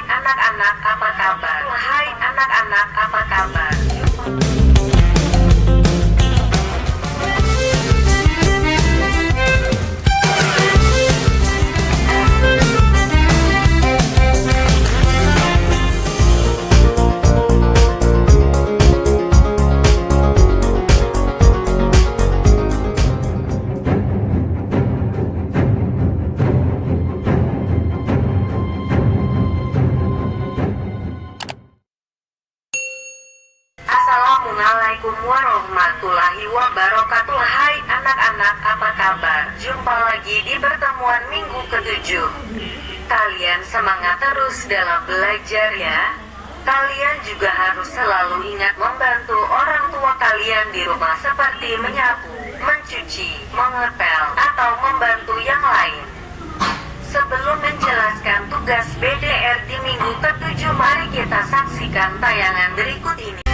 anak-anak, apa kabar? Hai anak-anak, apa kabar? Assalamualaikum warahmatullahi wabarakatuh. Hai anak-anak, apa kabar? Jumpa lagi di pertemuan minggu ke-7. Kalian semangat terus dalam belajar ya. Kalian juga harus selalu ingat membantu orang tua kalian di rumah seperti menyapu, mencuci, mengepel, atau membantu yang lain. Sebelum menjelaskan tugas BDR di minggu ke-7, mari kita saksikan tayangan berikut ini.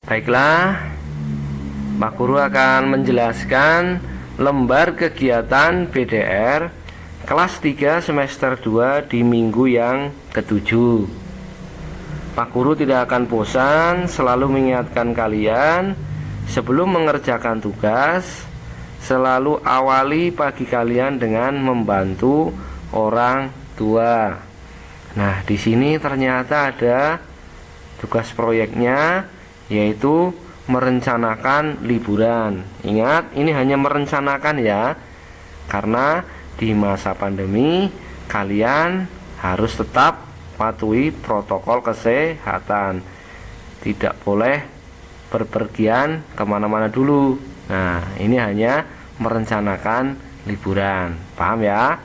Baiklah, Pak Guru akan menjelaskan lembar kegiatan BDR kelas 3 semester 2 di minggu yang ke-7. Pak Guru tidak akan bosan selalu mengingatkan kalian sebelum mengerjakan tugas, selalu awali pagi kalian dengan membantu orang tua. Nah, di sini ternyata ada tugas proyeknya, yaitu merencanakan liburan. Ingat, ini hanya merencanakan ya, karena di masa pandemi kalian harus tetap patuhi protokol kesehatan. Tidak boleh berpergian kemana-mana dulu. Nah, ini hanya merencanakan liburan. Paham ya?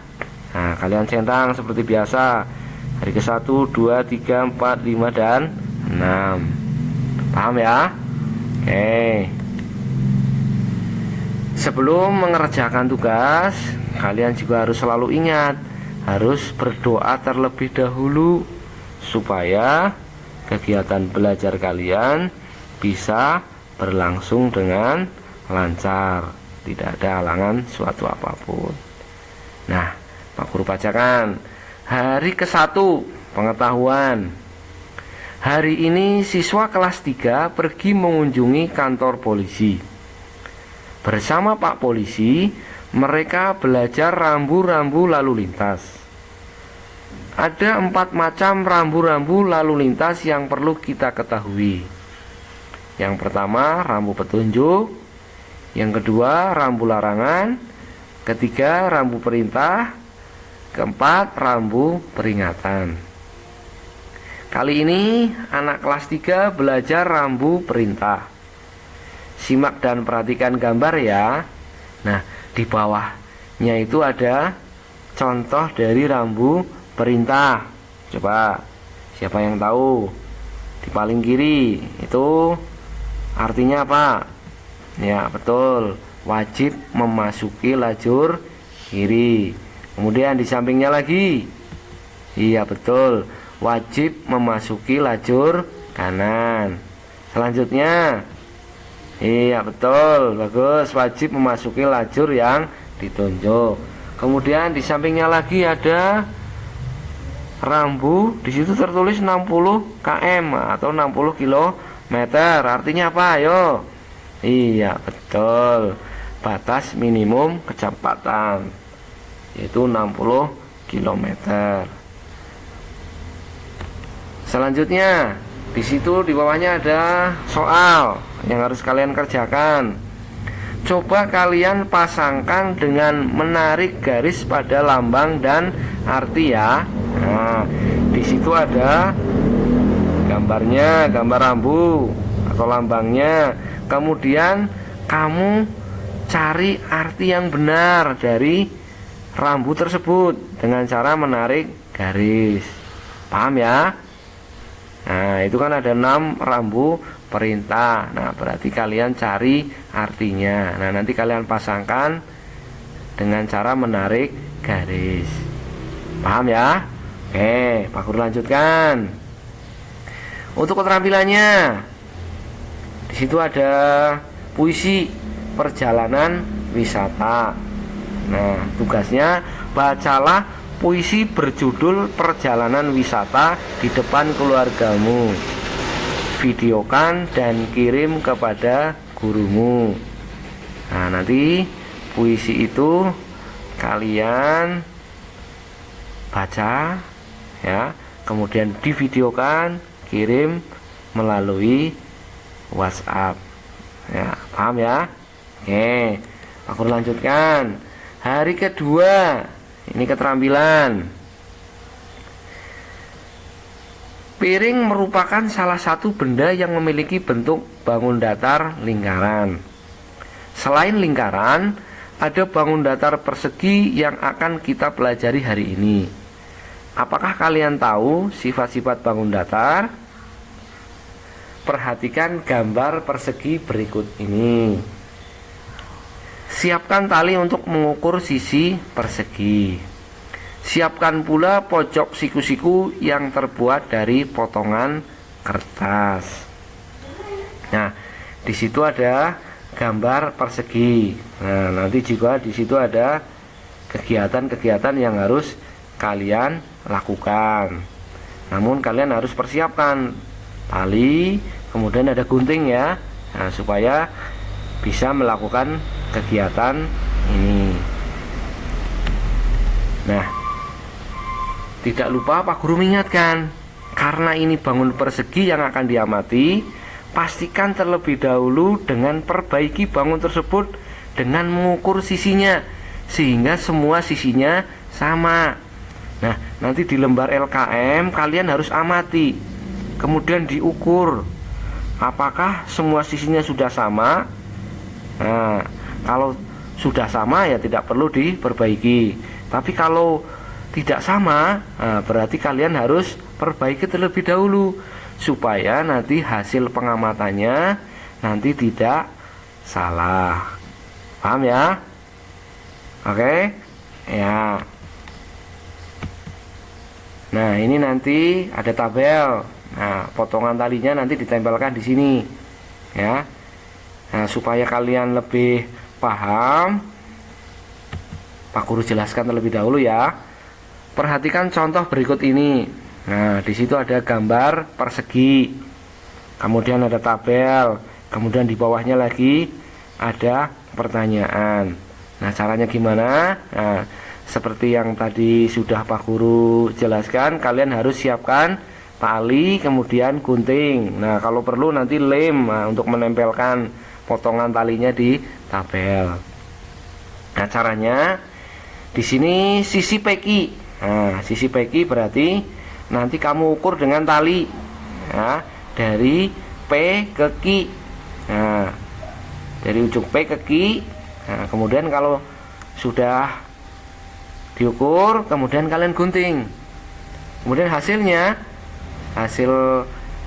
Nah, kalian centang seperti biasa. Hari ke-1, 2, 3, 4, 5, dan 6. Paham ya? Oke. Sebelum mengerjakan tugas, kalian juga harus selalu ingat, harus berdoa terlebih dahulu supaya kegiatan belajar kalian bisa berlangsung dengan lancar, tidak ada halangan suatu apapun. Nah, Pak Guru bacakan hari ke-1 pengetahuan. Hari ini siswa kelas 3 pergi mengunjungi kantor polisi. Bersama Pak Polisi, mereka belajar rambu-rambu lalu lintas. Ada 4 macam rambu-rambu lalu lintas yang perlu kita ketahui. Yang pertama, rambu petunjuk. Yang kedua, rambu larangan. Ketiga, rambu perintah. Keempat, rambu peringatan. Kali ini anak kelas 3 belajar rambu perintah. Simak dan perhatikan gambar ya. Nah, di bawahnya itu ada contoh dari rambu perintah. Coba, siapa yang tahu? Di paling kiri itu artinya apa? Ya, betul. Wajib memasuki lajur kiri. Kemudian di sampingnya lagi. Iya, betul. Wajib memasuki lajur kanan. Selanjutnya, iya betul, bagus, wajib memasuki lajur yang ditunjuk. Kemudian di sampingnya lagi ada rambu, di situ tertulis 60 km atau 60 km. Artinya apa? Ayo. Iya betul, batas minimum kecepatan yaitu 60 km. Selanjutnya, di situ di bawahnya ada soal yang harus kalian kerjakan. Coba kalian pasangkan dengan menarik garis pada lambang dan arti ya. Nah, di situ ada gambarnya, gambar rambu atau lambangnya. Kemudian kamu cari arti yang benar dari rambu tersebut dengan cara menarik garis. Paham ya? Nah, itu kan ada 6 rambu perintah. Nah, berarti kalian cari artinya. Nah, nanti kalian pasangkan dengan cara menarik garis. Paham ya? Oke, Pak Guru lanjutkan. Untuk keterampilannya, di situ ada puisi perjalanan wisata. Nah, tugasnya bacalah puisi berjudul perjalanan wisata di depan keluargamu. Videokan dan kirim kepada gurumu. Nah, nanti puisi itu kalian baca ya, kemudian divideokan, kirim melalui WhatsApp. Ya, paham ya? Oke, aku lanjutkan. Hari kedua, ini keterampilan. Piring merupakan salah satu benda yang memiliki bentuk bangun datar lingkaran. Selain lingkaran, ada bangun datar persegi yang akan kita pelajari hari ini. Apakah kalian tahu sifat-sifat bangun datar? Perhatikan gambar persegi berikut ini. Siapkan tali untuk mengukur sisi persegi. Siapkan pula pojok siku-siku yang terbuat dari potongan kertas. Nah, di situ ada gambar persegi. Nah, nanti juga di situ ada kegiatan-kegiatan yang harus kalian lakukan. Namun kalian harus persiapkan tali, kemudian ada gunting ya. Nah, supaya bisa melakukan kegiatan ini. Nah, tidak lupa Pak Guru mengingatkan, karena ini bangun persegi yang akan diamati, pastikan terlebih dahulu dengan perbaiki bangun tersebut dengan mengukur sisinya sehingga semua sisinya sama. Nah, nanti di lembar LKM kalian harus amati, kemudian diukur apakah semua sisinya sudah sama. Nah, kalau sudah sama ya tidak perlu diperbaiki. Tapi kalau tidak sama, nah, berarti kalian harus perbaiki terlebih dahulu supaya nanti hasil pengamatannya nanti tidak salah. Paham ya? Oke? Ya. Nah, ini nanti ada tabel. Nah, potongan talinya nanti ditempelkan di sini. Ya. Nah, supaya kalian lebih paham, Pak Guru jelaskan terlebih dahulu ya. Perhatikan contoh berikut ini. Nah, di situ ada gambar persegi. Kemudian ada tabel, kemudian di bawahnya lagi ada pertanyaan. Nah, caranya gimana? Nah, seperti yang tadi sudah Pak Guru jelaskan, kalian harus siapkan tali, kemudian gunting. Nah, kalau perlu nanti lem, nah, untuk menempelkan potongan talinya di tabel. Nah, caranya di sini sisi peki. Nah, sisi peki berarti nanti kamu ukur dengan tali, ya, dari P ke Q. Nah, dari ujung P ke Q. Nah, kemudian kalau sudah diukur, kemudian kalian gunting. Kemudian hasil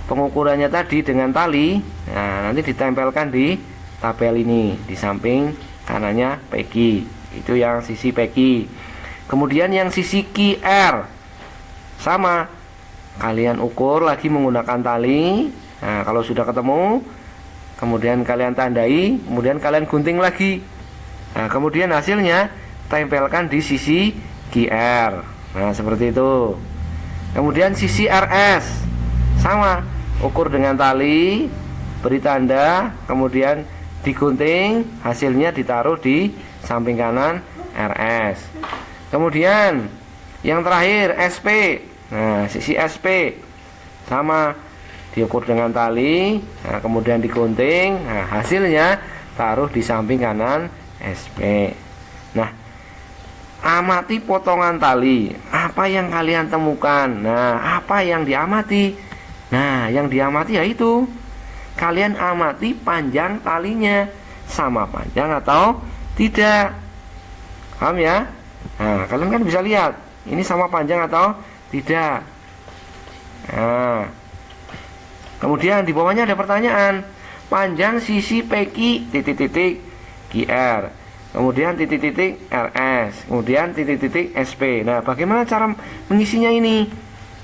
pengukurannya tadi dengan tali, nah, nanti ditempelkan di tabel ini di samping kanannya PQ. Itu yang sisi PQ. Kemudian yang sisi QR sama, kalian ukur lagi menggunakan tali. Nah, kalau sudah ketemu, kemudian kalian tandai, kemudian kalian gunting lagi. Nah, kemudian hasilnya tempelkan di sisi QR. Nah, seperti itu. Kemudian sisi RS sama, ukur dengan tali, beri tanda, kemudian digunting, hasilnya ditaruh di samping kanan RS. Kemudian yang terakhir SP. Nah, sisi SP sama, diukur dengan tali, nah, kemudian digunting, nah, hasilnya taruh di samping kanan SP. Nah, amati potongan tali. Apa yang kalian temukan? Nah, apa yang diamati? Nah, yang diamati yaitu kalian amati panjang talinya sama panjang atau tidak. Paham ya? Nah, kalian kan bisa lihat ini sama panjang atau tidak. Nah, kemudian di bawahnya ada pertanyaan. Panjang sisi PQ titik-titik QR. Kemudian titik-titik RS, kemudian titik-titik SP. Nah, bagaimana cara mengisinya ini?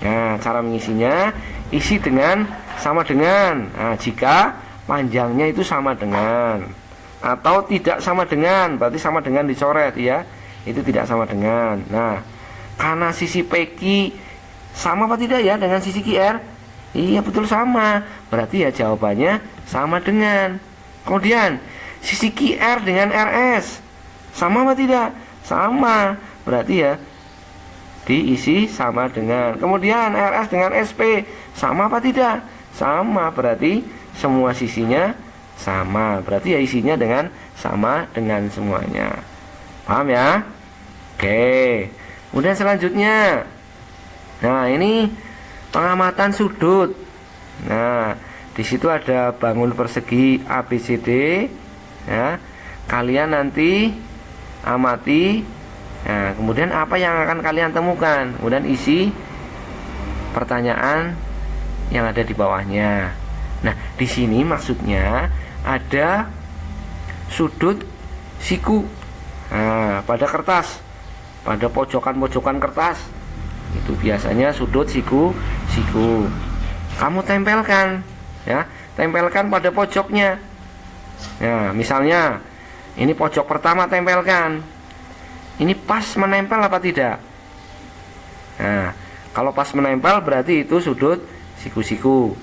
Nah, cara mengisinya isi dengan sama dengan. Nah, jika panjangnya itu sama dengan atau tidak sama dengan, berarti sama dengan dicoret ya. Itu tidak sama dengan. Nah, karena sisi PQ sama apa tidak ya dengan sisi QR? Iya, betul sama. Berarti ya jawabannya sama dengan. Kemudian sisi QR dengan RS sama apa tidak? Sama. Berarti ya diisi sama dengan. Kemudian RS dengan SP sama apa tidak? Sama. Berarti semua sisinya sama. Berarti ya isinya dengan sama dengan semuanya. Paham ya? Oke. Kemudian selanjutnya, nah ini pengamatan sudut. Nah, di situ ada bangun persegi ABCD. Ya, kalian nanti amati. Nah, kemudian apa yang akan kalian temukan? Kemudian isi pertanyaan yang ada di bawahnya. Nah, di sini maksudnya ada sudut siku. Nah, pada kertas, pada pojokan-pojokan kertas itu biasanya sudut siku. Kamu tempelkan, ya, tempelkan pada pojoknya. Nah, misalnya ini pojok pertama tempelkan. Ini pas menempel apa tidak? Nah, kalau pas menempel berarti itu sudut siku-siku.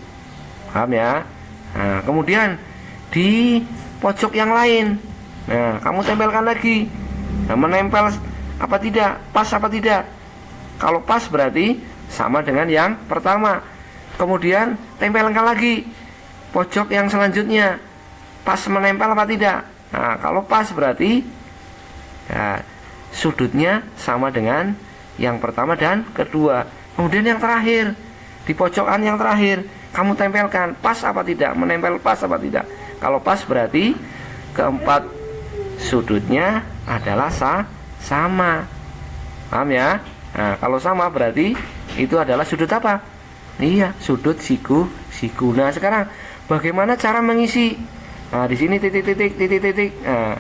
Paham ya? Nah, kemudian di pojok yang lain, nah kamu tempelkan lagi. Nah, menempel apa tidak? Pas apa tidak? Kalau pas berarti sama dengan yang pertama. Kemudian tempelkan lagi pojok yang selanjutnya. Pas menempel apa tidak? Nah, kalau pas berarti ya, sudutnya sama dengan yang pertama dan kedua. Kemudian yang terakhir, di pojokan yang terakhir kamu tempelkan pas apa tidak, menempel pas apa tidak. Kalau pas berarti keempat sudutnya adalah sama. Paham ya? Nah, kalau sama berarti itu adalah sudut apa? Iya, sudut siku. Nah, sekarang bagaimana cara mengisi? Nah, di sini titik. Nah,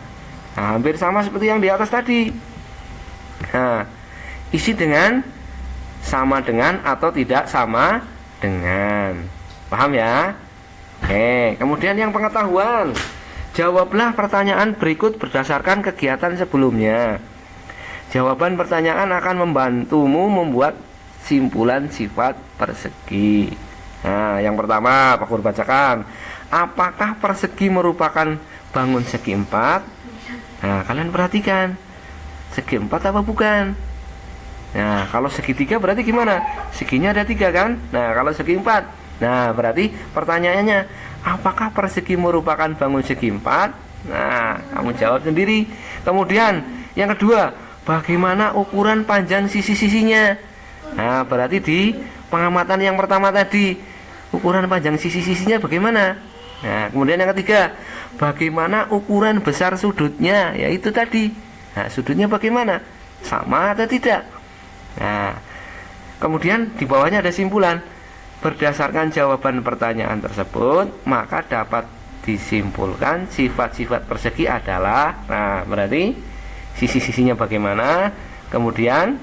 hampir sama seperti yang di atas tadi. Nah, isi dengan sama dengan atau tidak sama dengan. Paham ya? Oke, kemudian yang pengetahuan. Jawablah pertanyaan berikut berdasarkan kegiatan sebelumnya. Jawaban pertanyaan akan membantumu membuat simpulan sifat persegi. Nah, yang pertama Pak Guru bacakan. Apakah persegi merupakan bangun segi 4? Nah, kalian perhatikan. Segi 4 apa bukan? Nah, kalau segitiga berarti gimana? Seginya ada 3 kan? Nah, kalau segi 4. Nah, berarti pertanyaannya, apakah persegi merupakan bangun segi 4? Nah, kamu jawab sendiri. Kemudian, yang kedua, bagaimana ukuran panjang sisi-sisinya? Nah, berarti di pengamatan yang pertama tadi, ukuran panjang sisi-sisinya bagaimana? Nah, kemudian yang ketiga, bagaimana ukuran besar sudutnya? Yaitu tadi. Nah, sudutnya bagaimana? Sama atau tidak? Nah, kemudian di bawahnya ada simpulan. Berdasarkan jawaban pertanyaan tersebut, maka dapat disimpulkan sifat-sifat persegi adalah, nah berarti sisi-sisinya bagaimana, kemudian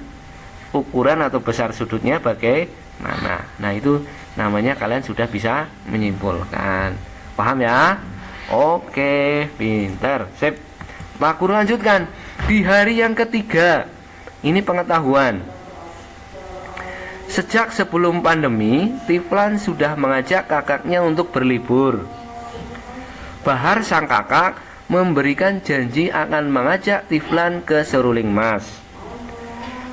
ukuran atau besar sudutnya bagaimana. Nah, itu namanya kalian sudah bisa menyimpulkan. Paham ya? Oke, pinter. Sip. Pak Guru lanjutkan. Di hari yang ketiga, ini pengetahuan. Sejak sebelum pandemi, Tiflan sudah mengajak kakaknya untuk berlibur. Bahar sang kakak memberikan janji akan mengajak Tiflan ke Seruling Mas.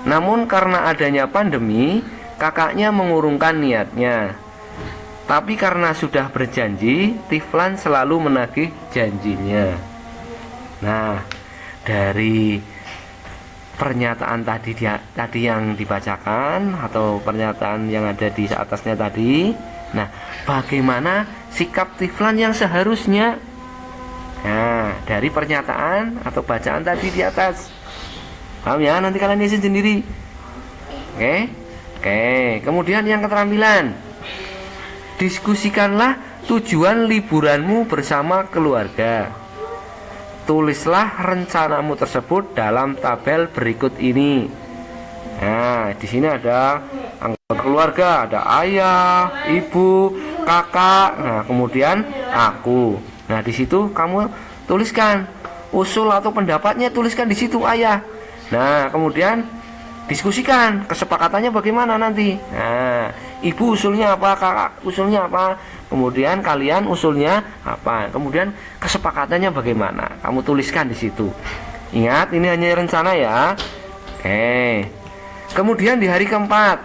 Namun karena adanya pandemi, kakaknya mengurungkan niatnya. Tapi karena sudah berjanji, Tiflan selalu menagih janjinya. Nah, dari pernyataan tadi yang dibacakan atau pernyataan yang ada di atasnya tadi. Nah, bagaimana sikap Tiflan yang seharusnya? Nah, dari pernyataan atau bacaan tadi di atas. Paham ya? Nanti kalian isi sendiri. Oke. Kemudian yang keterampilan. Diskusikanlah tujuan liburanmu bersama keluarga. Tulislah rencanamu tersebut dalam tabel berikut ini. Nah, di sini ada anggota keluarga, ada ayah, ibu, kakak, nah kemudian aku. Nah, di situ kamu tuliskan usul atau pendapatnya, tuliskan di situ ayah. Nah, kemudian diskusikan kesepakatannya bagaimana nanti. Nah, ibu usulnya apa, kakak usulnya apa, kemudian kalian usulnya apa, kemudian kesepakatannya bagaimana, kamu tuliskan di situ. Ingat, ini hanya rencana ya. Oke. Kemudian di hari keempat,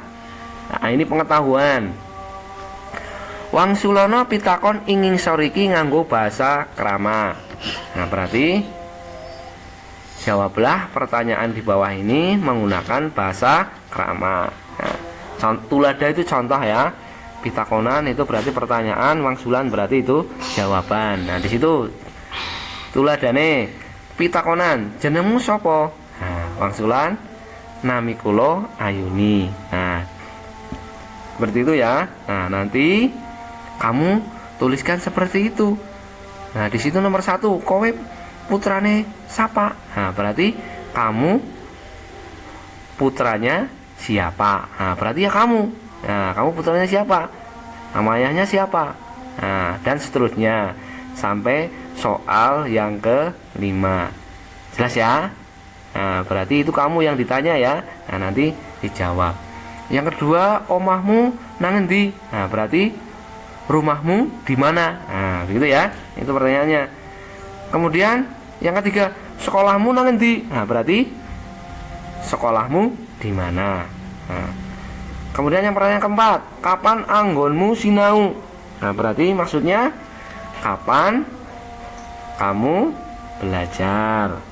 nah ini pengetahuan. Wangsulana pitakon ingin soriki nganggo bahasa krama. Nah, berarti jawablah pertanyaan di bawah ini menggunakan bahasa krama. Nah, tulada itu contoh ya. Pitakonan itu berarti pertanyaan, wangsulan berarti itu jawaban. Nah, di situ tuladane pitakonan, jenengmu sapa? Nah, wangsulan nami kula Ayuni. Nah, seperti itu ya. Nah, nanti kamu tuliskan seperti itu. Nah, di situ nomor 1, kowe putrane sapa? Nah, berarti kamu putranya siapa? Nah, berarti ya kamu. Nah, kamu putranya siapa? Nama ayahnya siapa? Nah, dan seterusnya sampai soal yang kelima. Jelas ya? Nah, berarti itu kamu yang ditanya ya. Nah, nanti dijawab. Yang kedua, omahmu nang endi? Nah, berarti rumahmu di mana? Nah, begitu ya. Itu pertanyaannya. Kemudian yang ketiga, sekolahmu nang endi? Nah, berarti sekolahmu di mana? Nah, kemudian yang pertanyaan keempat, kapan anggonmu sinau? Nah, berarti maksudnya kapan kamu belajar.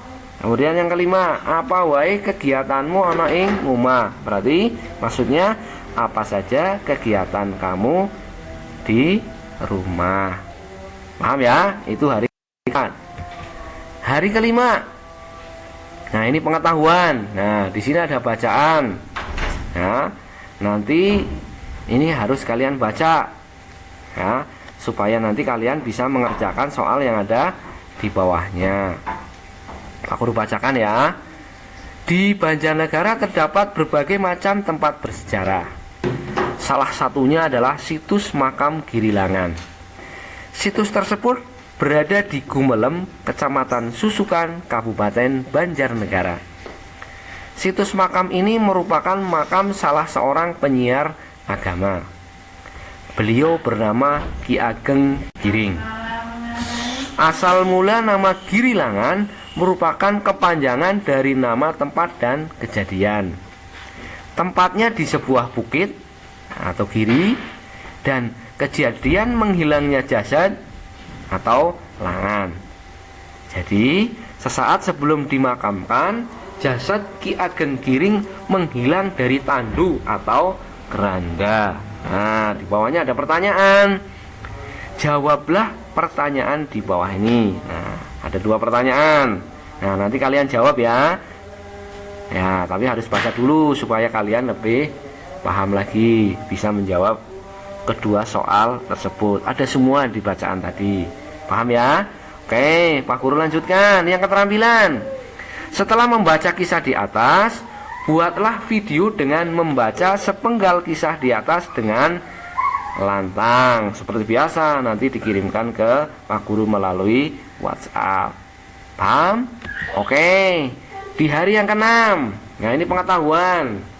Kemudian yang kelima, apa wae kegiatanmu ana ing omah? Berarti maksudnya apa saja kegiatan kamu di rumah. Paham ya? Itu hari kelima. Hari kelima. Nah, ini pengetahuan. Nah, di sini ada bacaan. Nah, nanti ini harus kalian baca. Ya, supaya nanti kalian bisa mengerjakan soal yang ada di bawahnya. Aku bacakan ya. Di Banjarnegara terdapat berbagai macam tempat bersejarah. Salah satunya adalah situs makam Girilangan. Situs tersebut berada di Gumelem, Kecamatan Susukan, Kabupaten Banjarnegara. Situs makam ini merupakan makam salah seorang penyiar agama. Beliau bernama Ki Ageng Giring. Asal mula nama Girilangan merupakan kepanjangan dari nama tempat dan kejadian. Tempatnya di sebuah bukit atau giri, dan kejadian menghilangnya jasad atau langan. Jadi sesaat sebelum dimakamkan, jasad Ki Ageng Giring menghilang dari tandu atau keranda. Nah, di bawahnya ada pertanyaan. Jawablah pertanyaan di bawah ini. Nah, ada 2 pertanyaan. Nah, nanti kalian jawab ya. Ya, tapi harus baca dulu supaya kalian lebih paham lagi, bisa menjawab kedua soal tersebut. Ada semua di bacaan tadi. Paham ya? Oke, Pak Guru lanjutkan yang keterampilan. Setelah membaca kisah di atas, buatlah video dengan membaca sepenggal kisah di atas dengan lantang. Seperti biasa, nanti dikirimkan ke Pak Guru melalui WhatsApp. Paham? Oke. Di hari yang ke-6. Nah, ini pengetahuan.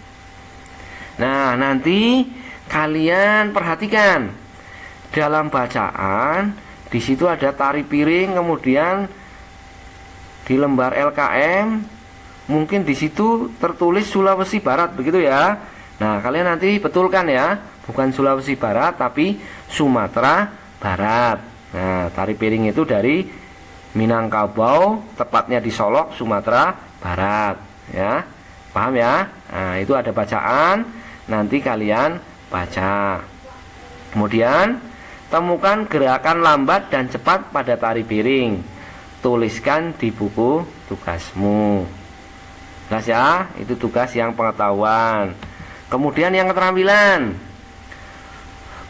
Nah, nanti kalian perhatikan dalam bacaan, di situ ada tari piring, kemudian di lembar LKM mungkin di situ tertulis Sulawesi Barat, begitu ya. Nah, kalian nanti betulkan ya, bukan Sulawesi Barat tapi Sumatera Barat. Nah, tari piring itu dari Minangkabau, tepatnya di Solok, Sumatera Barat ya. Paham ya? Nah, itu ada bacaan, nanti kalian baca. Kemudian temukan gerakan lambat dan cepat pada tari piring. Tuliskan di buku tugasmu. Jelas ya? Itu tugas yang pengetahuan. Kemudian yang keterampilan.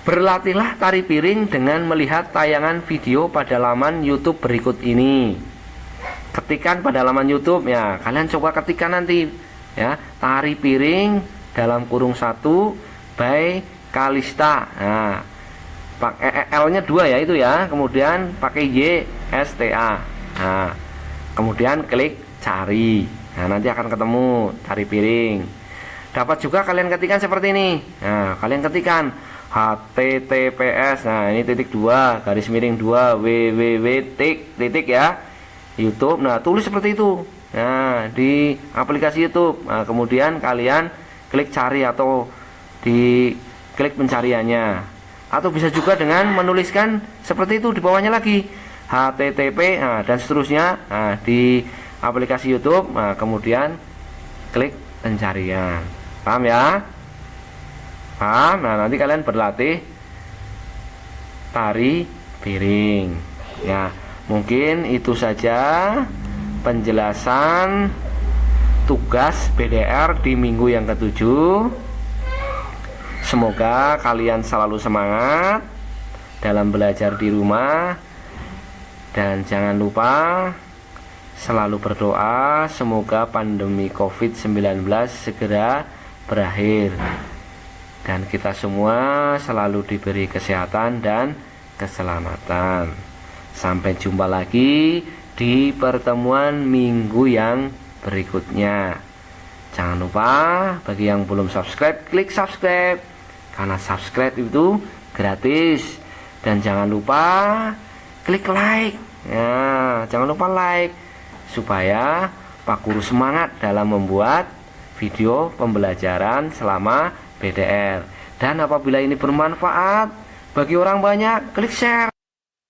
Berlatihlah tari piring dengan melihat tayangan video pada laman YouTube berikut ini. Ketikkan pada laman YouTube ya, kalian coba ketikkan nanti ya, tari piring dalam kurung 1 by Kalista. Nah, pakai L-nya 2 ya itu ya, kemudian pakai YSTA. Nah, kemudian klik cari. Nah, nanti akan ketemu tari piring. Dapat juga kalian ketikkan seperti ini. Nah, kalian ketikkan HTTPS. Nah, ini ×2 www titik ya YouTube. Nah, tulis seperti itu. Nah, di aplikasi YouTube. Nah, kemudian kalian klik cari atau di klik pencariannya. Atau bisa juga dengan menuliskan seperti itu di bawahnya lagi HTTP, nah, dan seterusnya. Nah, di aplikasi YouTube, nah, kemudian klik pencarian. Paham ya? Paham? Nah, nanti kalian berlatih tari piring. Ya, mungkin itu saja penjelasan tugas BDR di minggu yang ke-7. Semoga kalian selalu semangat dalam belajar di rumah. Dan jangan lupa selalu berdoa semoga pandemi COVID-19 segera berakhir dan kita semua selalu diberi kesehatan dan keselamatan. Sampai jumpa lagi di pertemuan minggu yang berikutnya. Jangan lupa bagi yang belum subscribe, klik subscribe, karena subscribe itu gratis. Dan jangan lupa klik like. Nah, jangan lupa like supaya Pak Guru semangat dalam membuat video pembelajaran selama PDR. Dan apabila ini bermanfaat bagi orang banyak, klik share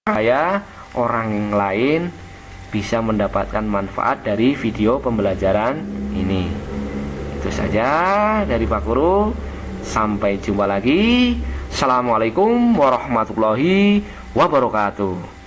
supaya orang yang lain bisa mendapatkan manfaat dari video pembelajaran ini. Itu saja dari Pak Guru. Sampai jumpa lagi. Assalamualaikum warahmatullahi wabarakatuh.